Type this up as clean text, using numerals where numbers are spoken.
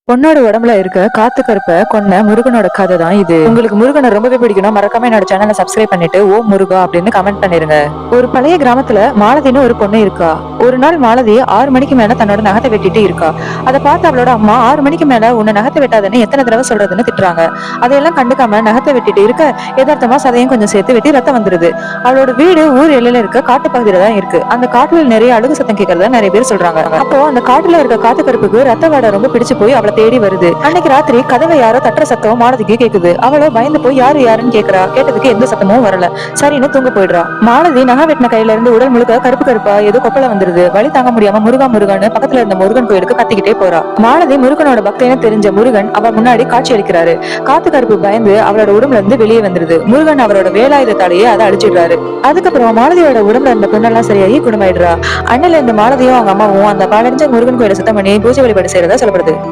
பொண்ணோட உடம்புல இருக்க காத்து கருப்பை கொன்ன முருகனோட கதை தான் இது. உங்களுக்கு முருகனை ரொம்பவே பிடிக்கணும், மறக்காம என்னோட சேனலை சப்ஸ்கிரைப் பண்ணிட்டு ஓ முருகா அப்படின்னு கமெண்ட் பண்ணிருங்க. ஒரு பழைய கிராமத்துல மாலதின்னு ஒரு பொண்ணு இருக்கா. ஒரு நாள் மாலதி 6 மணிக்கு மேல தன்னோட நகத்தை வெட்டிட்டு இருக்கா. அதை பார்த்து அவளோட அம்மா 6 மணிக்கு மேல உன்னை நகத்தை வெட்டாதுன்னு எத்தனை தடவை சொல்றதுன்னு திட்டுறாங்க. அதையெல்லாம் கண்டுக்காம நகத்தை வெட்டிட்டு இருக்க யதார்த்தமா சதையும் கொஞ்சம் சேர்த்து வெட்டி ரத்தம் வந்துருது. அவளோட வீடு ஊர் எல்லையில இருக்க காட்டு பகுதியில தான் இருக்கு. அந்த காட்டுல நிறைய அழுகு சத்தம் கேட்கறதா நிறைய பேர் சொல்றாங்க. அப்போ அந்த காட்டுல இருக்க காத்து கருப்புக்கு ரத்த வாடை ரொம்ப பிடிச்சு போய் அவளை தேடி வருது. அன்னைக்கு ராத்திரி கதவை யாரோ தட்டுற சத்தம் மாலதிக்கு கேக்குது. அவளோ பயந்து போய் யாரு யாருன்னு கேக்குறா. கேட்டதுக்கு எந்த சத்தமும் வரல. சரின்னு தூங்க போயிடுறா. மாலதி நகை வெட்டின கையில இருந்து உடல் முழுக்க கருப்பு கருப்பா ஏதோ கொப்பளம் வந்துருது. வழி தாங்க முடியாம முருகா முருகான்னு பக்கத்துல இருந்த முருகன் கோயிலுக்கு கத்திக்கிட்டே போறா. மாலதி முருகனோட பக்தன்னு தெரிஞ்ச முருகன் அவ முன்னாடி காட்சி அளிக்கிறாரு. காத்து கருப்பு பயந்து அவளோட உடம்புல இருந்து வெளியே வந்துருது. முருகன் அவரோட வேலாயுதத்தாலேயே அதை அழிச்சிடுறாரு. அதுக்கப்புறம் மாலதியோட உடம்புல இருந்த புண்ணெல்லாம் சரியாகி குணமாயிடுறா. அண்ணில இருந்த மாலதியும் அவங்க அம்மாவும் அந்த பாலடைஞ்ச முருகன் கோயில சுத்தம் பண்ணி பூஜை வழிபாடு செய்யறதா சொல்லப்படுது.